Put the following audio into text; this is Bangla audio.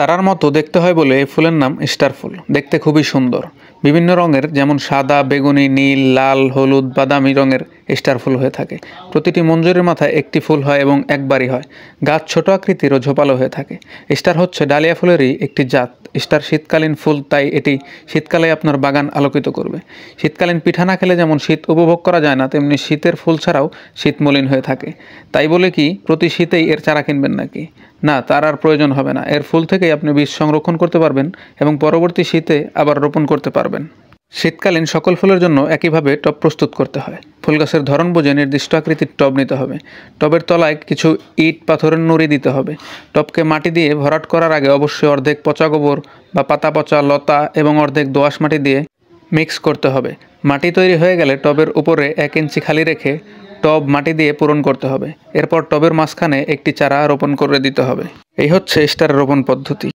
তারার মতো দেখতে হয় বলে এই ফুলের নাম স্টার ফুল। দেখতে খুবই সুন্দর, বিভিন্ন রঙের যেমন সাদা, বেগুনি, নীল, লাল, হলুদ, বাদামি রঙের স্টার ফুল হয়ে থাকে। প্রতিটি মঞ্জুরির মাথায় একটি ফুল হয় এবং একবারই হয়। গাছ ছোট আকৃতির ও ঝোপালো হয়ে থাকে। স্টার হচ্ছে ডালিয়া ফুলেরই একটি জাত। স্টার শীতকালীন ফুল, তাই এটি শীতকালে আপনার বাগান আলোকিত করবে। শীতকালীন পিঠা না খেলে যেমন শীত উপভোগ করা যায় না, তেমনি শীতের ফুল ছাড়াও শীত মলিন হয়ে থাকে। তাই বলে কি প্রতি শীতেই এর চারা কিনবেন নাকি? না, তার আর প্রয়োজন হবে না। এর ফুল থেকেই আপনি বীজ সংরক্ষণ করতে পারবেন এবং পরবর্তী শীতে আবার রোপণ করতে পারবেন। শীতকালীন সকল ফুলের জন্য একইভাবে টব প্রস্তুত করতে হয়। ফুল গাছের ধরন বুঝে নির্দিষ্ট আকৃতির টব নিতে হবে। টবের তলায় কিছু ইট পাথরের নুড়ি দিতে হবে। টবকে মাটি দিয়ে ভরাট করার আগে অবশ্যই অর্ধেক পচা গোবর বা পাতা পচা লতা এবং অর্ধেক দোআঁশ মাটি দিয়ে মিক্স করতে হবে। মাটি তৈরি হয়ে গেলে টবের উপরে 1 ইঞ্চি খালি রেখে টব মাটি দিয়ে পূরণ করতে হবে। এরপর টবের মাঝখানে একটি চারা রোপণ করে দিতে হবে। এই হচ্ছে স্টার রোপণ পদ্ধতি।